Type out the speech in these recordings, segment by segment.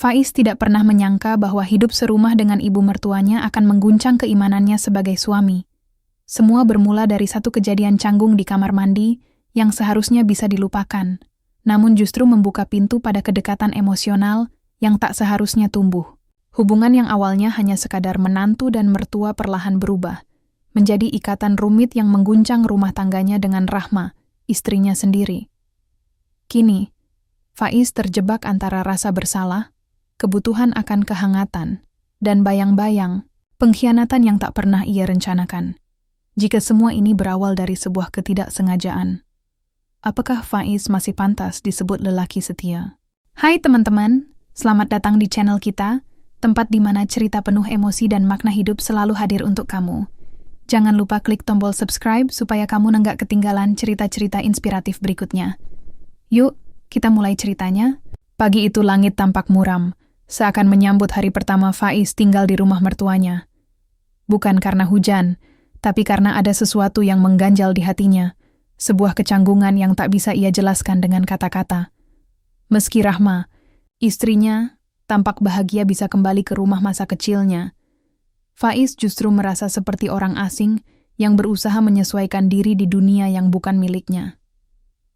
Faiz tidak pernah menyangka bahwa hidup serumah dengan ibu mertuanya akan mengguncang keimanannya sebagai suami. Semua bermula dari satu kejadian canggung di kamar mandi yang seharusnya bisa dilupakan, namun justru membuka pintu pada kedekatan emosional yang tak seharusnya tumbuh. Hubungan yang awalnya hanya sekadar menantu dan mertua perlahan berubah, menjadi ikatan rumit yang mengguncang rumah tangganya dengan Rahma, istrinya sendiri. Kini, Faiz terjebak antara rasa bersalah, kebutuhan akan kehangatan, dan bayang-bayang pengkhianatan yang tak pernah ia rencanakan. Jika semua ini berawal dari sebuah ketidaksengajaan, apakah Faiz masih pantas disebut lelaki setia? Hai teman-teman, selamat datang di channel kita, tempat di mana cerita penuh emosi dan makna hidup selalu hadir untuk kamu. Jangan lupa klik tombol subscribe supaya kamu nggak ketinggalan cerita-cerita inspiratif berikutnya. Yuk, kita mulai ceritanya. Pagi itu langit tampak muram, seakan menyambut hari pertama Faiz tinggal di rumah mertuanya. Bukan karena hujan, tapi karena ada sesuatu yang mengganjal di hatinya, sebuah kecanggungan yang tak bisa ia jelaskan dengan kata-kata. Meski Rahma, istrinya, tampak bahagia bisa kembali ke rumah masa kecilnya, Faiz justru merasa seperti orang asing yang berusaha menyesuaikan diri di dunia yang bukan miliknya.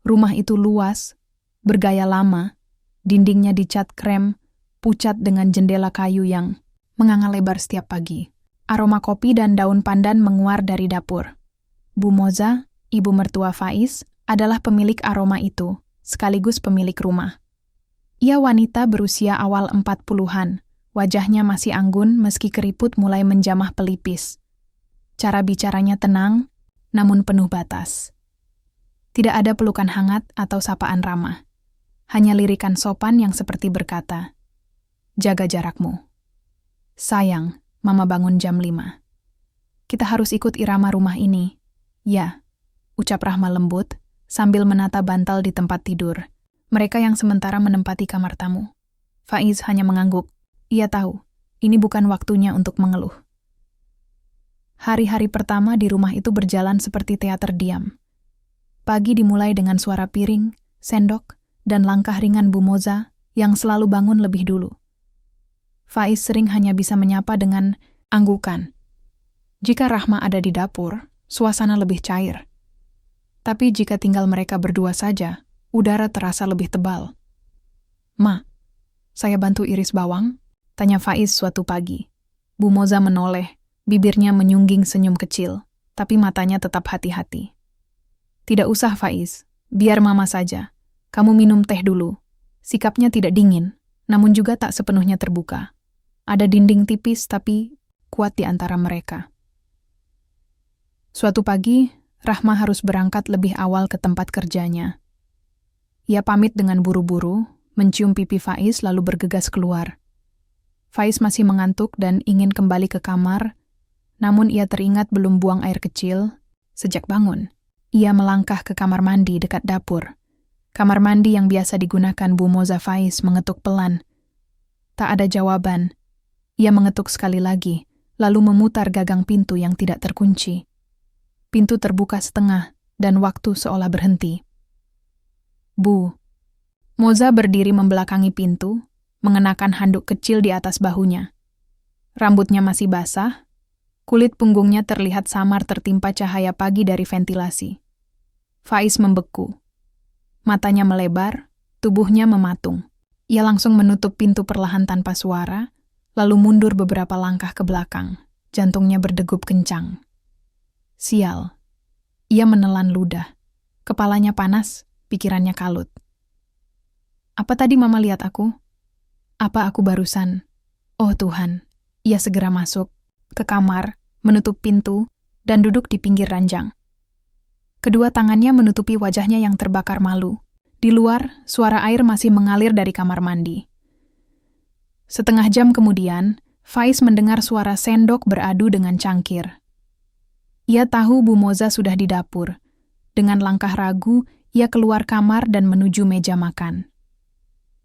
Rumah itu luas, bergaya lama, dindingnya dicat krem, pucat dengan jendela kayu yang menganga lebar setiap pagi. Aroma kopi dan daun pandan menguar dari dapur. Bu Moza, ibu mertua Faiz, adalah pemilik aroma itu, sekaligus pemilik rumah. Ia wanita berusia awal 40-an, wajahnya masih anggun meski keriput mulai menjamah pelipis. Cara bicaranya tenang, namun penuh batas. Tidak ada pelukan hangat atau sapaan ramah. Hanya lirikan sopan yang seperti berkata, "Jaga jarakmu. Sayang, Mama bangun jam 5. Kita harus ikut irama rumah ini." "Ya," ucap Rahma lembut, sambil menata bantal di tempat tidur. Mereka yang sementara menempati kamar tamu. Faiz hanya mengangguk. Ia tahu, ini bukan waktunya untuk mengeluh. Hari-hari pertama di rumah itu berjalan seperti teater diam. Pagi dimulai dengan suara piring, sendok, dan langkah ringan Bu Moza yang selalu bangun lebih dulu. Faiz sering hanya bisa menyapa dengan anggukan. Jika Rahma ada di dapur, suasana lebih cair. Tapi jika tinggal mereka berdua saja, udara terasa lebih tebal. "Ma, saya bantu iris bawang?" tanya Faiz suatu pagi. Bu Moza menoleh, bibirnya menyungging senyum kecil, tapi matanya tetap hati-hati. "Tidak usah Faiz, biar Mama saja. Kamu minum teh dulu." Sikapnya tidak dingin, namun juga tak sepenuhnya terbuka. Ada dinding tipis tapi kuat di antara mereka. Suatu pagi, Rahma harus berangkat lebih awal ke tempat kerjanya. Ia pamit dengan buru-buru, mencium pipi Faiz lalu bergegas keluar. Faiz masih mengantuk dan ingin kembali ke kamar, namun ia teringat belum buang air kecil. Sejak bangun, ia melangkah ke kamar mandi dekat dapur. Kamar mandi yang biasa digunakan Bu Moza. Faiz mengetuk pelan. Tak ada jawaban. Ia mengetuk sekali lagi, lalu memutar gagang pintu yang tidak terkunci. Pintu terbuka setengah, dan waktu seolah berhenti. "Bu." Moza berdiri membelakangi pintu, mengenakan handuk kecil di atas bahunya. Rambutnya masih basah, kulit punggungnya terlihat samar tertimpa cahaya pagi dari ventilasi. Faiz membeku. Matanya melebar, tubuhnya mematung. Ia langsung menutup pintu perlahan tanpa suara, lalu mundur beberapa langkah ke belakang. Jantungnya berdegup kencang. Sial. Ia menelan ludah. Kepalanya panas, pikirannya kalut. Apa tadi Mama lihat aku? Apa aku barusan? Oh Tuhan. Ia segera masuk ke kamar, menutup pintu, dan duduk di pinggir ranjang. Kedua tangannya menutupi wajahnya yang terbakar malu. Di luar, suara air masih mengalir dari kamar mandi. Setengah jam kemudian, Faiz mendengar suara sendok beradu dengan cangkir. Ia tahu Bu Moza sudah di dapur. Dengan langkah ragu, ia keluar kamar dan menuju meja makan.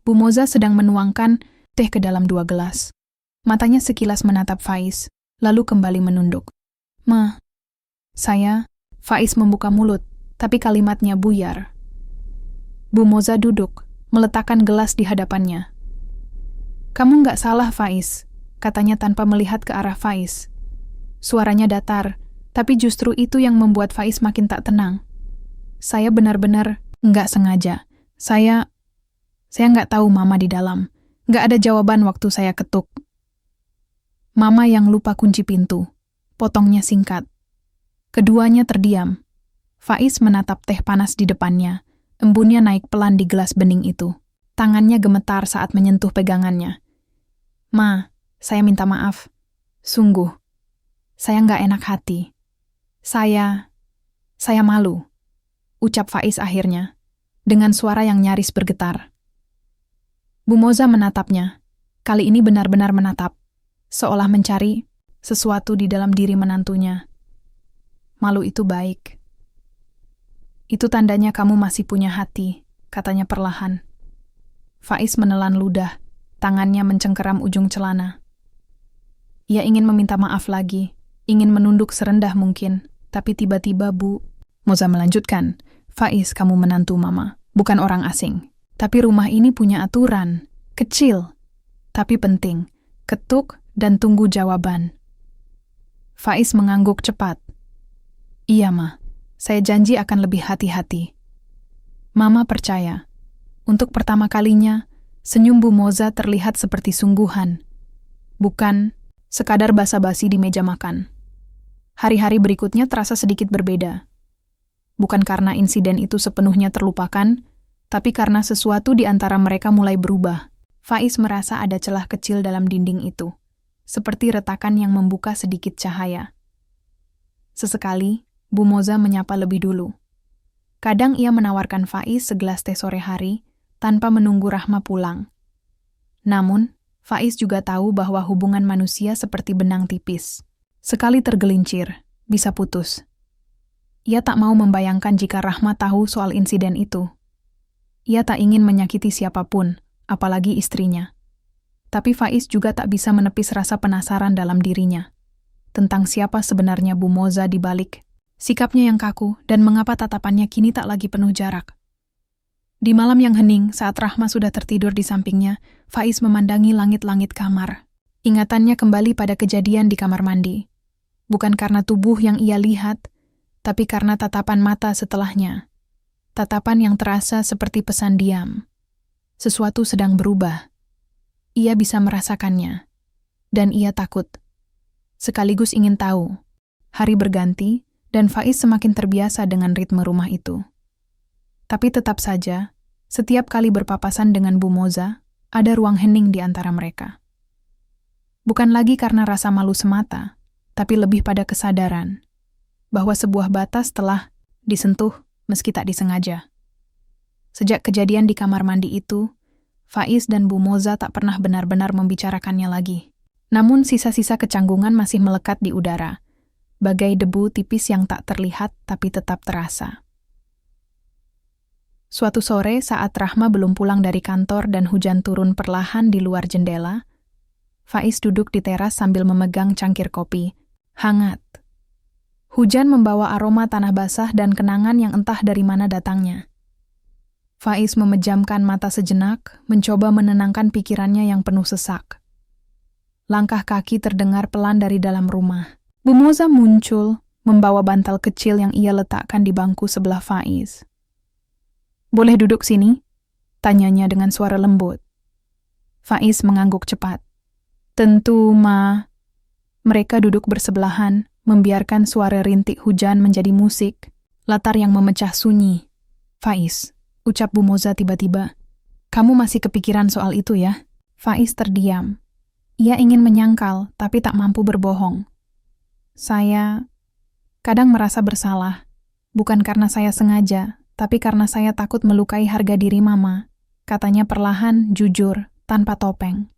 Bu Moza sedang menuangkan teh ke dalam 2 gelas. Matanya sekilas menatap Faiz, lalu kembali menunduk. "Ma, saya..." Faiz membuka mulut, tapi kalimatnya buyar. Bu Moza duduk, meletakkan gelas di hadapannya. Kamu nggak salah, Faiz, katanya tanpa melihat ke arah Faiz. Suaranya datar, tapi justru itu yang membuat Faiz makin tak tenang. Saya benar-benar nggak sengaja. Saya nggak tahu Mama di dalam. Nggak ada jawaban waktu saya ketuk. Mama yang lupa kunci pintu. Potongnya singkat. Keduanya terdiam. Faiz menatap teh panas di depannya. Embunnya naik pelan di gelas bening itu. Tangannya gemetar saat menyentuh pegangannya. Ma, saya minta maaf. Sungguh. Saya nggak enak hati. Saya malu. Ucap Faiz akhirnya, dengan suara yang nyaris bergetar. Bu Moza menatapnya. Kali ini benar-benar menatap. Seolah mencari sesuatu di dalam diri menantunya. Malu itu baik. Itu tandanya kamu masih punya hati, katanya perlahan. Faiz menelan ludah, tangannya mencengkeram ujung celana. Ia ingin meminta maaf lagi, ingin menunduk serendah mungkin, tapi tiba-tiba Bu Moza melanjutkan, Faiz, kamu menantu Mama, bukan orang asing. Tapi rumah ini punya aturan, kecil, tapi penting. Ketuk dan tunggu jawaban. Faiz mengangguk cepat. Iya, Ma. Saya janji akan lebih hati-hati. Mama percaya. Untuk pertama kalinya, senyum Bu Moza terlihat seperti sungguhan. Bukan sekadar basa-basi di meja makan. Hari-hari berikutnya terasa sedikit berbeda. Bukan karena insiden itu sepenuhnya terlupakan, tapi karena sesuatu di antara mereka mulai berubah. Faiz merasa ada celah kecil dalam dinding itu, seperti retakan yang membuka sedikit cahaya. Sesekali, Bu Moza menyapa lebih dulu. Kadang ia menawarkan Faiz segelas teh sore hari, tanpa menunggu Rahma pulang. Namun, Faiz juga tahu bahwa hubungan manusia seperti benang tipis. Sekali tergelincir, bisa putus. Ia tak mau membayangkan jika Rahma tahu soal insiden itu. Ia tak ingin menyakiti siapapun, apalagi istrinya. Tapi Faiz juga tak bisa menepis rasa penasaran dalam dirinya. Tentang siapa sebenarnya Bu Moza di balik sikapnya yang kaku dan mengapa tatapannya kini tak lagi penuh jarak. Di malam yang hening, saat Rahma sudah tertidur di sampingnya, Faiz memandangi langit-langit kamar. Ingatannya kembali pada kejadian di kamar mandi. Bukan karena tubuh yang ia lihat, tapi karena tatapan mata setelahnya. Tatapan yang terasa seperti pesan diam. Sesuatu sedang berubah. Ia bisa merasakannya. Dan ia takut. Sekaligus ingin tahu. Hari berganti, dan Faiz semakin terbiasa dengan ritme rumah itu. Tapi tetap saja, setiap kali berpapasan dengan Bu Moza, ada ruang hening di antara mereka. Bukan lagi karena rasa malu semata, tapi lebih pada kesadaran bahwa sebuah batas telah disentuh meski tak disengaja. Sejak kejadian di kamar mandi itu, Faiz dan Bu Moza tak pernah benar-benar membicarakannya lagi. Namun sisa-sisa kecanggungan masih melekat di udara, bagai debu tipis yang tak terlihat tapi tetap terasa. Suatu sore saat Rahma belum pulang dari kantor dan hujan turun perlahan di luar jendela, Faiz duduk di teras sambil memegang cangkir kopi, hangat. Hujan membawa aroma tanah basah dan kenangan yang entah dari mana datangnya. Faiz memejamkan mata sejenak, mencoba menenangkan pikirannya yang penuh sesak. Langkah kaki terdengar pelan dari dalam rumah. Bu Moza muncul, membawa bantal kecil yang ia letakkan di bangku sebelah Faiz. Boleh duduk sini? Tanyanya dengan suara lembut. Faiz mengangguk cepat. Tentu, Ma. Mereka duduk bersebelahan, membiarkan suara rintik hujan menjadi musik, latar yang memecah sunyi. Faiz, ucap Bu Moza tiba-tiba. Kamu masih kepikiran soal itu ya? Faiz terdiam. Ia ingin menyangkal, tapi tak mampu berbohong. Saya kadang merasa bersalah, bukan karena saya sengaja, tapi karena saya takut melukai harga diri Mama, katanya perlahan, jujur, tanpa topeng.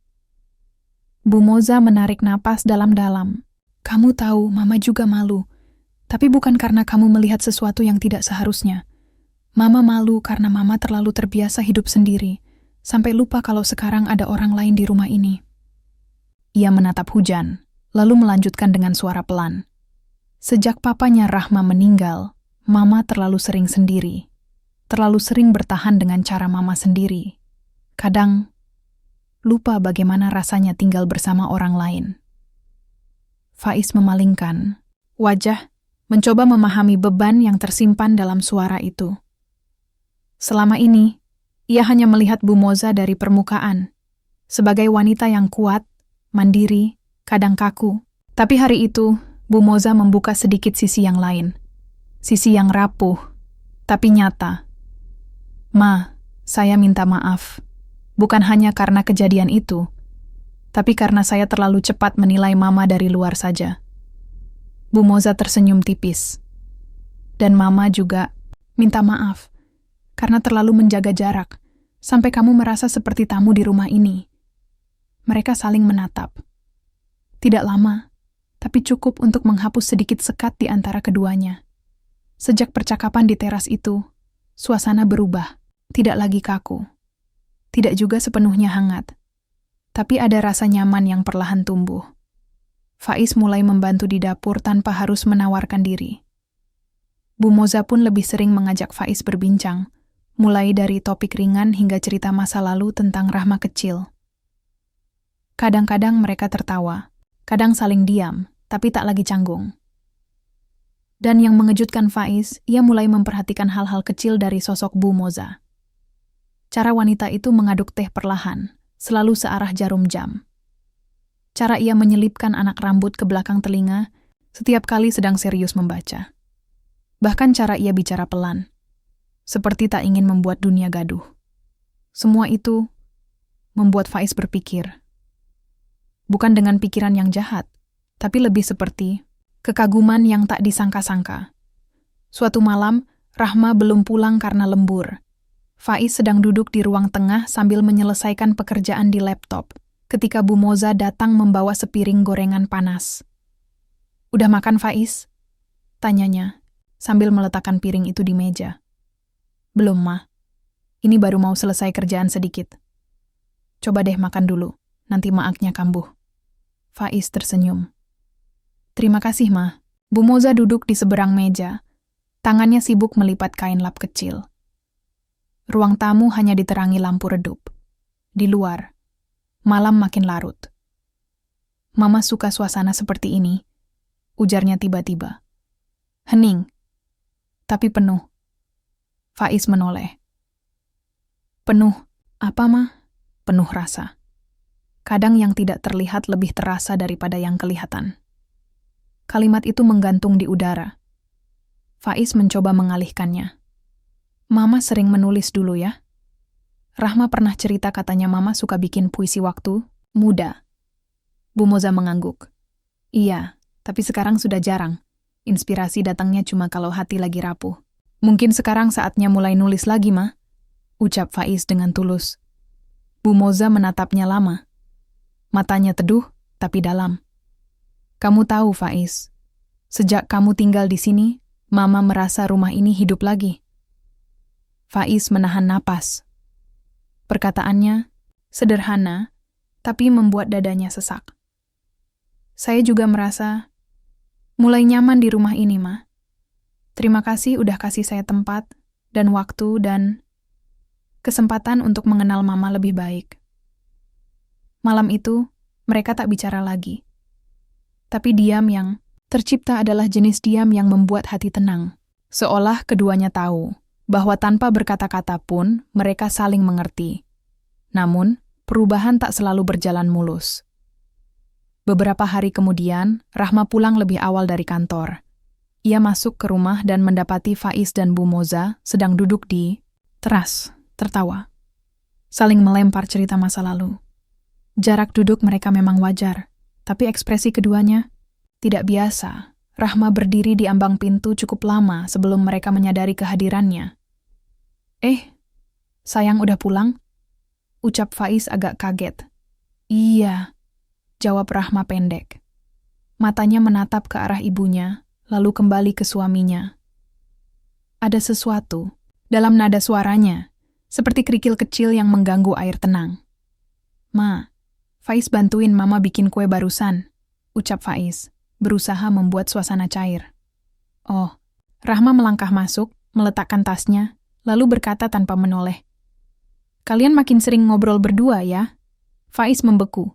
Bu Moza menarik napas dalam-dalam. Kamu tahu, Mama juga malu, tapi bukan karena kamu melihat sesuatu yang tidak seharusnya. Mama malu karena Mama terlalu terbiasa hidup sendiri, sampai lupa kalau sekarang ada orang lain di rumah ini. Ia menatap hujan, lalu melanjutkan dengan suara pelan. Sejak papanya Rahma meninggal, Mama terlalu sering sendiri. Terlalu sering bertahan dengan cara Mama sendiri. Kadang lupa bagaimana rasanya tinggal bersama orang lain. Faiz memalingkan wajah, mencoba memahami beban yang tersimpan dalam suara itu. Selama ini, ia hanya melihat Bu Moza dari permukaan, sebagai wanita yang kuat, mandiri, kadang kaku. Tapi hari itu, Bu Moza membuka sedikit sisi yang lain. Sisi yang rapuh, tapi nyata. Ma, saya minta maaf. Bukan hanya karena kejadian itu, tapi karena saya terlalu cepat menilai Mama dari luar saja. Bu Moza tersenyum tipis. Dan Mama juga minta maaf, karena terlalu menjaga jarak, sampai kamu merasa seperti tamu di rumah ini. Mereka saling menatap. Tidak lama, tapi cukup untuk menghapus sedikit sekat di antara keduanya. Sejak percakapan di teras itu, suasana berubah, tidak lagi kaku. Tidak juga sepenuhnya hangat. Tapi ada rasa nyaman yang perlahan tumbuh. Faiz mulai membantu di dapur tanpa harus menawarkan diri. Bu Moza pun lebih sering mengajak Faiz berbincang, mulai dari topik ringan hingga cerita masa lalu tentang Rahma kecil. Kadang-kadang mereka tertawa, kadang saling diam, tapi tak lagi canggung. Dan yang mengejutkan Faiz, ia mulai memperhatikan hal-hal kecil dari sosok Bu Moza. Cara wanita itu mengaduk teh perlahan, selalu searah jarum jam. Cara ia menyelipkan anak rambut ke belakang telinga setiap kali sedang serius membaca. Bahkan cara ia bicara pelan, seperti tak ingin membuat dunia gaduh. Semua itu membuat Faiz berpikir. Bukan dengan pikiran yang jahat, tapi lebih seperti kekaguman yang tak disangka-sangka. Suatu malam, Rahma belum pulang karena lembur. Faiz sedang duduk di ruang tengah sambil menyelesaikan pekerjaan di laptop, ketika Bu Moza datang membawa sepiring gorengan panas. "Udah makan, Faiz?" tanyanya, sambil meletakkan piring itu di meja. "Belum, Ma. Ini baru mau selesai kerjaan sedikit." "Coba deh makan dulu, nanti maaknya kambuh." Faiz tersenyum. "Terima kasih, Ma." Bu Moza duduk di seberang meja. Tangannya sibuk melipat kain lap kecil. Ruang tamu hanya diterangi lampu redup. Di luar, malam makin larut. "Mama suka suasana seperti ini," ujarnya tiba-tiba. Hening, tapi penuh. Faiz menoleh. "Penuh apa, Ma?" "Penuh rasa. Kadang yang tidak terlihat lebih terasa daripada yang kelihatan." Kalimat itu menggantung di udara. Faiz mencoba mengalihkannya. "Mama sering menulis dulu ya. Rahma pernah cerita katanya Mama suka bikin puisi waktu muda." Bu Moza mengangguk. "Iya, tapi sekarang sudah jarang. Inspirasi datangnya cuma kalau hati lagi rapuh." "Mungkin sekarang saatnya mulai nulis lagi, Ma," ucap Faiz dengan tulus. Bu Moza menatapnya lama. Matanya teduh, tapi dalam. "Kamu tahu, Faiz, sejak kamu tinggal di sini, Mama merasa rumah ini hidup lagi." Faiz menahan napas. Perkataannya sederhana, tapi membuat dadanya sesak. "Saya juga merasa mulai nyaman di rumah ini, Ma. Terima kasih udah kasih saya tempat dan waktu dan kesempatan untuk mengenal Mama lebih baik." Malam itu, mereka tak bicara lagi. Tapi diam yang tercipta adalah jenis diam yang membuat hati tenang. Seolah keduanya tahu bahwa tanpa berkata-kata pun mereka saling mengerti. Namun, perubahan tak selalu berjalan mulus. Beberapa hari kemudian, Rahma pulang lebih awal dari kantor. Ia masuk ke rumah dan mendapati Faiz dan Bu Moza sedang duduk di teras, tertawa. Saling melempar cerita masa lalu. Jarak duduk mereka memang wajar, tapi ekspresi keduanya tidak biasa. Rahma berdiri di ambang pintu cukup lama sebelum mereka menyadari kehadirannya. Sayang udah pulang?" ucap Faiz agak kaget. "Iya," jawab Rahma pendek. Matanya menatap ke arah ibunya, lalu kembali ke suaminya. Ada sesuatu dalam nada suaranya, seperti kerikil kecil yang mengganggu air tenang. "Ma, Faiz bantuin Mama bikin kue barusan," ucap Faiz, berusaha membuat suasana cair. "Oh." Rahma melangkah masuk, meletakkan tasnya, lalu berkata tanpa menoleh. "Kalian makin sering ngobrol berdua ya?" Faiz membeku.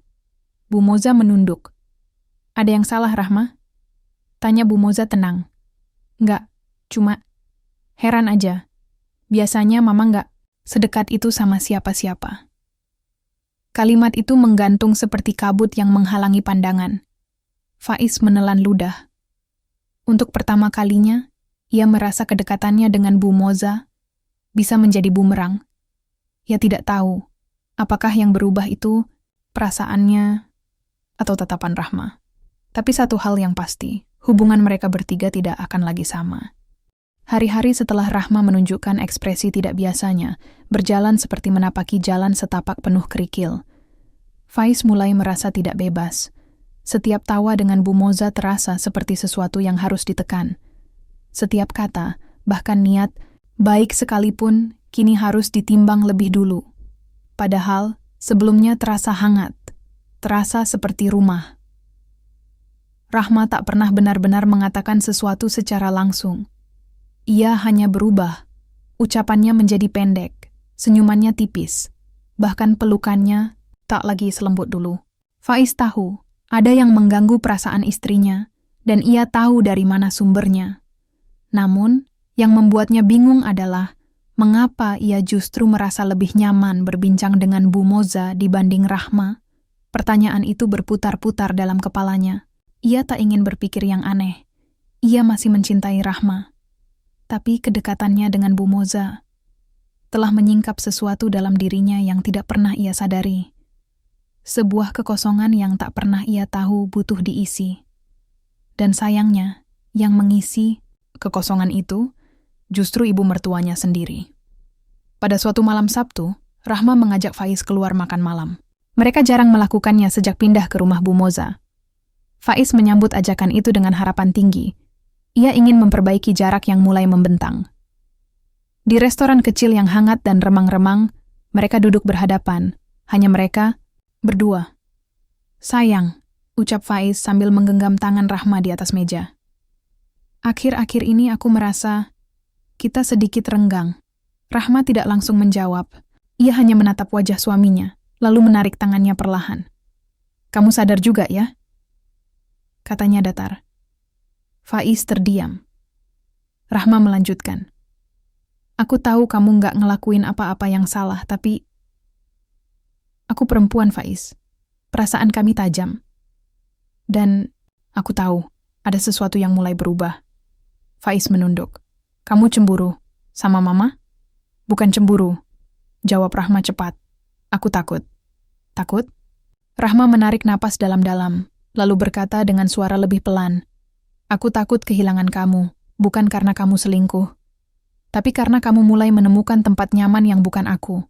Bu Moza menunduk. Ada yang salah, Rahma? Tanya Bu Moza tenang. Enggak, cuma heran aja. Biasanya Mama enggak sedekat itu sama siapa-siapa. Kalimat itu menggantung seperti kabut yang menghalangi pandangan. Faiz menelan ludah. Untuk pertama kalinya, ia merasa kedekatannya dengan Bu Moza bisa menjadi bumerang. Ia tidak tahu apakah yang berubah itu perasaannya atau tatapan Rahma. Tapi satu hal yang pasti, hubungan mereka bertiga tidak akan lagi sama. Hari-hari setelah Rahma menunjukkan ekspresi tidak biasanya, berjalan seperti menapaki jalan setapak penuh kerikil. Faiz mulai merasa tidak bebas. Setiap tawa dengan Bu Moza terasa seperti sesuatu yang harus ditekan. Setiap kata, bahkan niat, baik sekalipun, kini harus ditimbang lebih dulu. Padahal, sebelumnya terasa hangat, terasa seperti rumah. Rahma tak pernah benar-benar mengatakan sesuatu secara langsung. Ia hanya berubah. Ucapannya menjadi pendek, senyumannya tipis, bahkan pelukannya tak lagi selembut dulu. Faiz tahu, ada yang mengganggu perasaan istrinya, dan ia tahu dari mana sumbernya. Namun, yang membuatnya bingung adalah mengapa ia justru merasa lebih nyaman berbincang dengan Bu Moza dibanding Rahma. Pertanyaan itu berputar-putar dalam kepalanya. Ia tak ingin berpikir yang aneh. Ia masih mencintai Rahma. Tapi kedekatannya dengan Bu Moza telah menyingkap sesuatu dalam dirinya yang tidak pernah ia sadari. Sebuah kekosongan yang tak pernah ia tahu butuh diisi. Dan sayangnya, yang mengisi kekosongan itu justru ibu mertuanya sendiri. Pada suatu malam Sabtu, Rahma mengajak Faiz keluar makan malam. Mereka jarang melakukannya sejak pindah ke rumah Bu Moza. Faiz menyambut ajakan itu dengan harapan tinggi. Ia ingin memperbaiki jarak yang mulai membentang. Di restoran kecil yang hangat dan remang-remang, mereka duduk berhadapan. Hanya mereka berdua. Sayang, ucap Faiz sambil menggenggam tangan Rahma di atas meja. Akhir-akhir ini aku merasa kita sedikit renggang. Rahma tidak langsung menjawab. Ia hanya menatap wajah suaminya, lalu menarik tangannya perlahan. Kamu sadar juga ya? Katanya datar. Faiz terdiam. Rahma melanjutkan. Aku tahu kamu nggak ngelakuin apa-apa yang salah, tapi aku perempuan, Faiz. Perasaan kami tajam. Dan aku tahu ada sesuatu yang mulai berubah. Faiz menunduk. Kamu cemburu sama Mama? Bukan cemburu, jawab Rahma cepat. Aku takut. Takut? Rahma menarik napas dalam-dalam, lalu berkata dengan suara lebih pelan. Aku takut kehilangan kamu, bukan karena kamu selingkuh, tapi karena kamu mulai menemukan tempat nyaman yang bukan aku.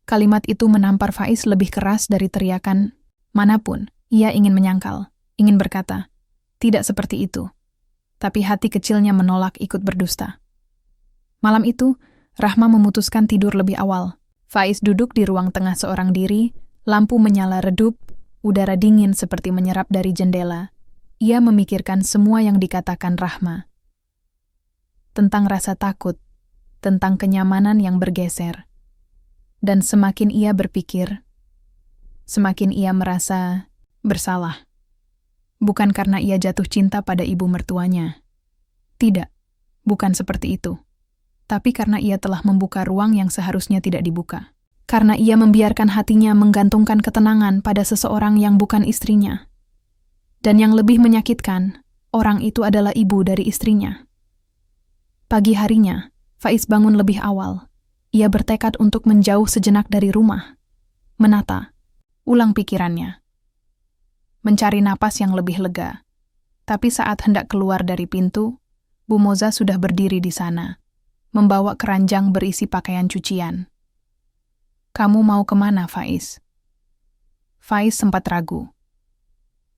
Kalimat itu menampar Faiz lebih keras dari teriakan manapun. Ia ingin menyangkal, ingin berkata, tidak seperti itu. Tapi hati kecilnya menolak ikut berdusta. Malam itu, Rahma memutuskan tidur lebih awal. Faiz duduk di ruang tengah seorang diri, lampu menyala redup, udara dingin seperti menyerap dari jendela. Ia memikirkan semua yang dikatakan Rahma. Tentang rasa takut, tentang kenyamanan yang bergeser. Dan semakin ia berpikir, semakin ia merasa bersalah. Bukan karena ia jatuh cinta pada ibu mertuanya. Tidak, bukan seperti itu. Tapi karena ia telah membuka ruang yang seharusnya tidak dibuka. Karena ia membiarkan hatinya menggantungkan ketenangan pada seseorang yang bukan istrinya. Dan yang lebih menyakitkan, orang itu adalah ibu dari istrinya. Pagi harinya, Faiz bangun lebih awal. Ia bertekad untuk menjauh sejenak dari rumah. Menata, ulang pikirannya. Mencari napas yang lebih lega. Tapi saat hendak keluar dari pintu, Bu Moza sudah berdiri di sana, membawa keranjang berisi pakaian cucian. Kamu mau kemana, Faiz? Faiz sempat ragu.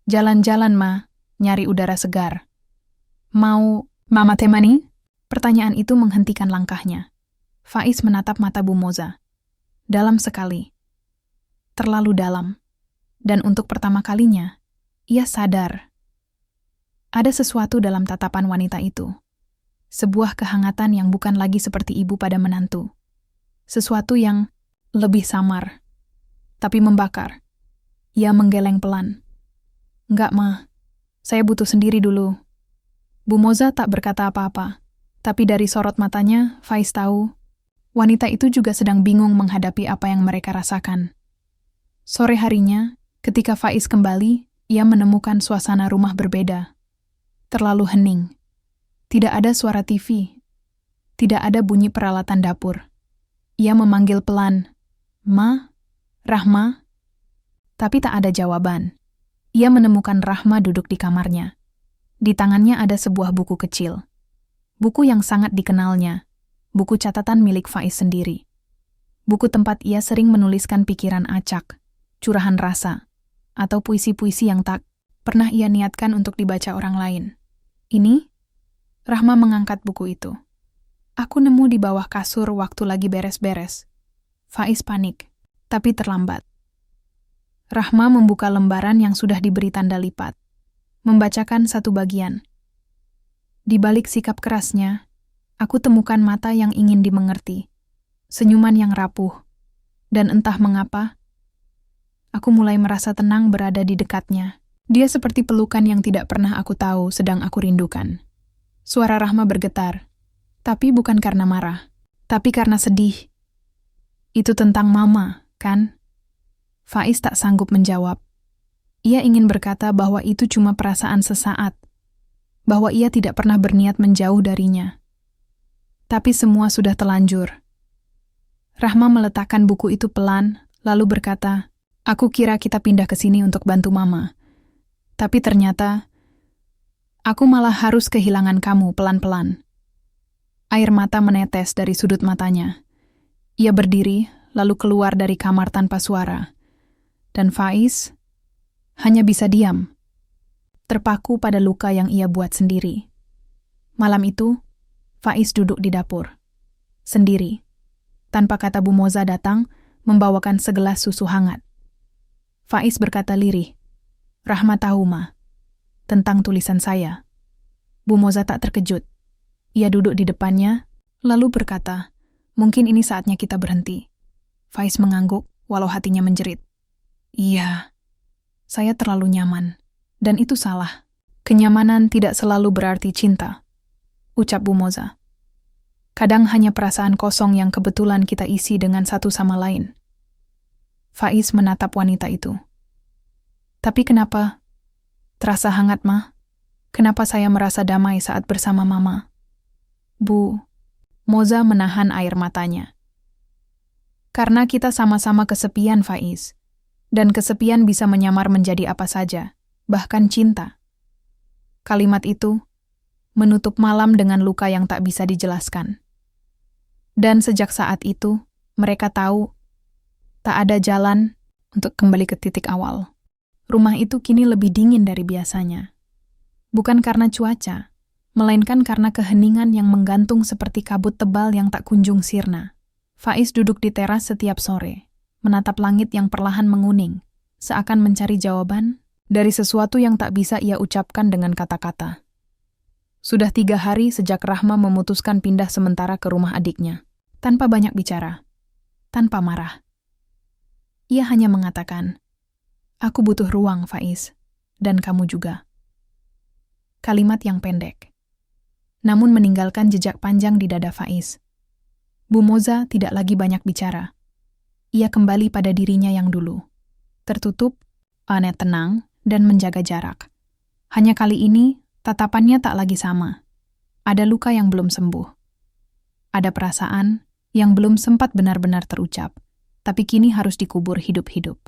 Jalan-jalan, Ma, nyari udara segar. Mau Mama temani? Pertanyaan itu menghentikan langkahnya. Faiz menatap mata Bu Moza. Dalam sekali. Terlalu dalam. Dan untuk pertama kalinya, ia sadar. Ada sesuatu dalam tatapan wanita itu. Sebuah kehangatan yang bukan lagi seperti ibu pada menantu. Sesuatu yang lebih samar. tapi membakar. Ia menggeleng pelan. Enggak, Ma. Saya butuh sendiri dulu. Bu Moza tak berkata apa-apa, tapi dari sorot matanya, Faiz tahu wanita itu juga sedang bingung menghadapi apa yang mereka rasakan. Sore harinya, ketika Faiz kembali, ia menemukan suasana rumah berbeda. Terlalu hening. Tidak ada suara TV. Tidak ada bunyi peralatan dapur. Ia memanggil pelan, "Ma? Rahma?" Tapi tak ada jawaban. Ia menemukan Rahma duduk di kamarnya. Di tangannya ada sebuah buku kecil. Buku yang sangat dikenalnya. Buku catatan milik Faiz sendiri. Buku tempat ia sering menuliskan pikiran acak, curahan rasa, atau puisi-puisi yang tak pernah ia niatkan untuk dibaca orang lain. Ini, Rahma mengangkat buku itu. Aku nemu di bawah kasur waktu lagi beres-beres. Faiz panik, tapi terlambat. Rahma membuka lembaran yang sudah diberi tanda lipat. Membacakan satu bagian. Di balik sikap kerasnya, aku temukan mata yang ingin dimengerti. Senyuman yang rapuh. Dan entah mengapa, aku mulai merasa tenang berada di dekatnya. Dia seperti pelukan yang tidak pernah aku tahu sedang aku rindukan. Suara Rahma bergetar. Tapi bukan karena marah. Tapi karena sedih. Itu tentang Mama, kan? Faiz tak sanggup menjawab. Ia ingin berkata bahwa itu cuma perasaan sesaat. Bahwa ia tidak pernah berniat menjauh darinya. Tapi semua sudah telanjur. Rahma meletakkan buku itu pelan, lalu berkata, "Aku kira kita pindah ke sini untuk bantu Mama. Tapi ternyata, aku malah harus kehilangan kamu pelan-pelan." Air mata menetes dari sudut matanya. Ia berdiri, lalu keluar dari kamar tanpa suara. Dan Faiz hanya bisa diam, terpaku pada luka yang ia buat sendiri. Malam itu, Faiz duduk di dapur, sendiri. Tanpa kata Bu Moza datang, membawakan segelas susu hangat. Faiz berkata lirih, "Rahma tahu, Ma, tentang tulisan saya." Bu Moza tak terkejut. Ia duduk di depannya, lalu berkata, "Mungkin ini saatnya kita berhenti." Faiz mengangguk, walau hatinya menjerit. "Iya, saya terlalu nyaman, dan itu salah. Kenyamanan tidak selalu berarti cinta," ucap Bu Moza. "Kadang hanya perasaan kosong yang kebetulan kita isi dengan satu sama lain." Faiz menatap wanita itu. "Tapi kenapa? Terasa hangat, Ma? Kenapa saya merasa damai saat bersama Mama?" Bu Moza menahan air matanya. "Karena kita sama-sama kesepian, Faiz. Dan kesepian bisa menyamar menjadi apa saja, bahkan cinta." Kalimat itu menutup malam dengan luka yang tak bisa dijelaskan. Dan sejak saat itu, mereka tahu tak ada jalan untuk kembali ke titik awal. Rumah itu kini lebih dingin dari biasanya. Bukan karena cuaca, melainkan karena keheningan yang menggantung seperti kabut tebal yang tak kunjung sirna. Faiz duduk di teras setiap sore, menatap langit yang perlahan menguning, seakan mencari jawaban dari sesuatu yang tak bisa ia ucapkan dengan kata-kata. Sudah 3 hari sejak Rahma memutuskan pindah sementara ke rumah adiknya, tanpa banyak bicara, tanpa marah. Ia hanya mengatakan, "Aku butuh ruang, Faiz, dan kamu juga." Kalimat yang pendek, namun meninggalkan jejak panjang di dada Faiz. Bu Moza tidak lagi banyak bicara. Ia kembali pada dirinya yang dulu. Tertutup, aneh tenang, dan menjaga jarak. Hanya kali ini, tatapannya tak lagi sama. Ada luka yang belum sembuh. Ada perasaan yang belum sempat benar-benar terucap, tapi kini harus dikubur hidup-hidup.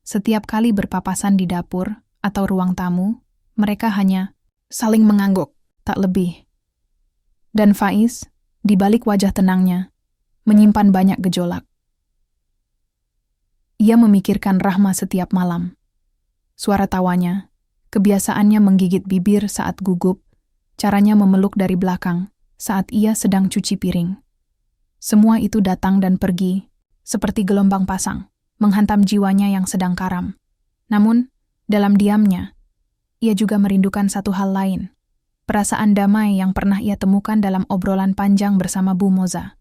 Setiap kali berpapasan di dapur atau ruang tamu, mereka hanya saling mengangguk, tak lebih. Dan Faiz, di balik wajah tenangnya, menyimpan banyak gejolak. Ia memikirkan Rahma setiap malam. Suara tawanya, kebiasaannya menggigit bibir saat gugup, caranya memeluk dari belakang saat ia sedang cuci piring. Semua itu datang dan pergi, seperti gelombang pasang, menghantam jiwanya yang sedang karam. Namun, dalam diamnya, ia juga merindukan satu hal lain, perasaan damai yang pernah ia temukan dalam obrolan panjang bersama Bu Moza.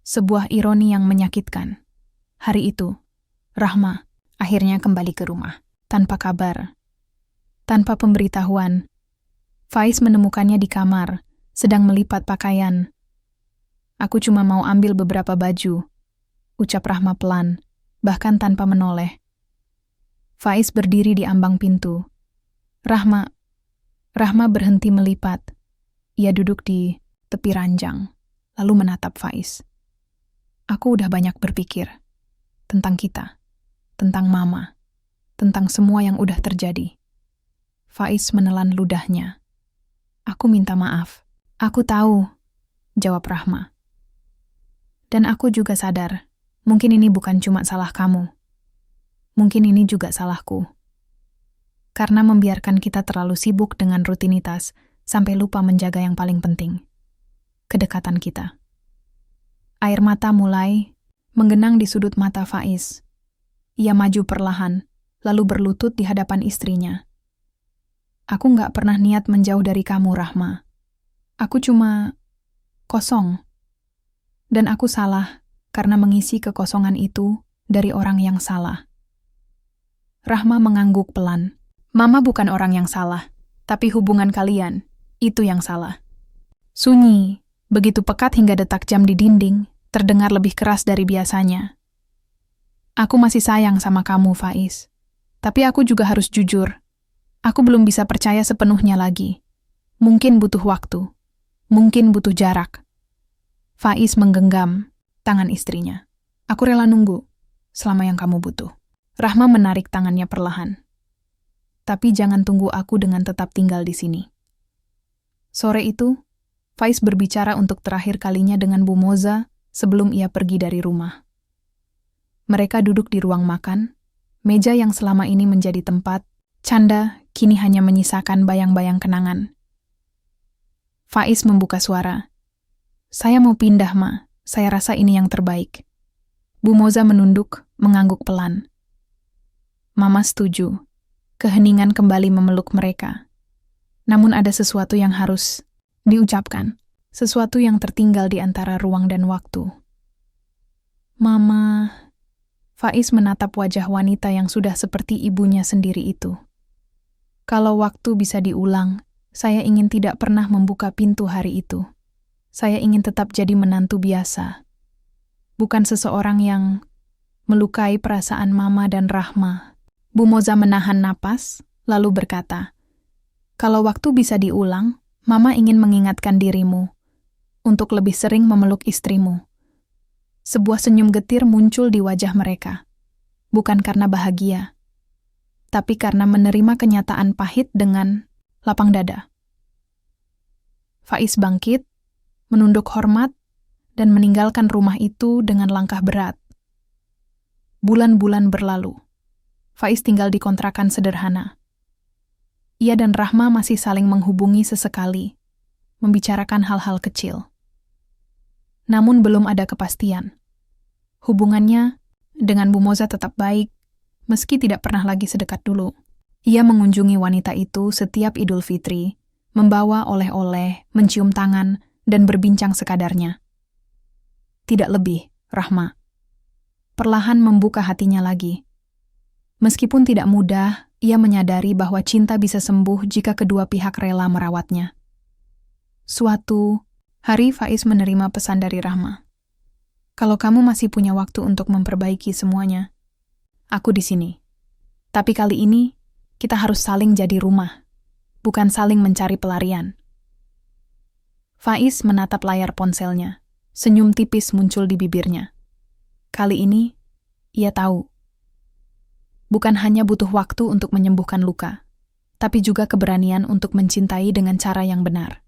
Sebuah ironi yang menyakitkan. Hari itu, Rahma akhirnya kembali ke rumah. Tanpa kabar, tanpa pemberitahuan, Faiz menemukannya di kamar, sedang melipat pakaian. Aku cuma mau ambil beberapa baju, ucap Rahma pelan, bahkan tanpa menoleh. Faiz berdiri di ambang pintu. Rahma berhenti melipat. Ia duduk di tepi ranjang, lalu menatap Faiz. Aku udah banyak berpikir tentang kita, tentang Mama, tentang semua yang udah terjadi. Faiz menelan ludahnya. Aku minta maaf. Aku tahu, jawab Rahma. Dan aku juga sadar, mungkin ini bukan cuma salah kamu. Mungkin ini juga salahku. Karena membiarkan kita terlalu sibuk dengan rutinitas, sampai lupa menjaga yang paling penting. Kedekatan kita. Air mata mulai menggenang di sudut mata Faiz. Ia maju perlahan, lalu berlutut di hadapan istrinya. Aku nggak pernah niat menjauh dari kamu, Rahma. Aku cuma kosong. Dan aku salah karena mengisi kekosongan itu dari orang yang salah. Rahma mengangguk pelan. Mama bukan orang yang salah, tapi hubungan kalian, itu yang salah. Sunyi, begitu pekat hingga detak jam di dinding, terdengar lebih keras dari biasanya. Aku masih sayang sama kamu, Faiz. Tapi aku juga harus jujur. Aku belum bisa percaya sepenuhnya lagi. Mungkin butuh waktu. Mungkin butuh jarak. Faiz menggenggam tangan istrinya. Aku rela nunggu selama yang kamu butuh. Rahma menarik tangannya perlahan. Tapi jangan tunggu aku dengan tetap tinggal di sini. Sore itu, Faiz berbicara untuk terakhir kalinya dengan Bu Moza sebelum ia pergi dari rumah. Mereka duduk di ruang makan, meja yang selama ini menjadi tempat canda kini hanya menyisakan bayang-bayang kenangan. Faiz membuka suara. Saya mau pindah, Ma. Saya rasa ini yang terbaik. Bu Moza menunduk, mengangguk pelan. Mama setuju. Keheningan kembali memeluk mereka. Namun ada sesuatu yang harus diucapkan. Sesuatu yang tertinggal di antara ruang dan waktu. Mama... Faiz menatap wajah wanita yang sudah seperti ibunya sendiri itu. Kalau waktu bisa diulang, saya ingin tidak pernah membuka pintu hari itu. Saya ingin tetap jadi menantu biasa. Bukan seseorang yang melukai perasaan Mama dan Rahma. Bu Moza menahan napas, lalu berkata, kalau waktu bisa diulang, Mama ingin mengingatkan dirimu untuk lebih sering memeluk istrimu. Sebuah senyum getir muncul di wajah mereka. Bukan karena bahagia, tapi karena menerima kenyataan pahit dengan lapang dada. Faiz bangkit, menunduk hormat, dan meninggalkan rumah itu dengan langkah berat. Bulan-bulan berlalu. Faiz tinggal di kontrakan sederhana. Ia dan Rahma masih saling menghubungi sesekali, membicarakan hal-hal kecil. Namun belum ada kepastian. Hubungannya dengan Bu Moza tetap baik, meski tidak pernah lagi sedekat dulu. Ia mengunjungi wanita itu setiap Idul Fitri, membawa oleh-oleh, mencium tangan, dan berbincang sekadarnya. Tidak lebih, Rahma. Perlahan membuka hatinya lagi. Meskipun tidak mudah, ia menyadari bahwa cinta bisa sembuh jika kedua pihak rela merawatnya. Suatu hari Faiz menerima pesan dari Rahma. Kalau kamu masih punya waktu untuk memperbaiki semuanya, aku di sini. Tapi kali ini, kita harus saling jadi rumah, bukan saling mencari pelarian. Faiz menatap layar ponselnya. Senyum tipis muncul di bibirnya. Kali ini, ia tahu. Bukan hanya butuh waktu untuk menyembuhkan luka, tapi juga keberanian untuk mencintai dengan cara yang benar.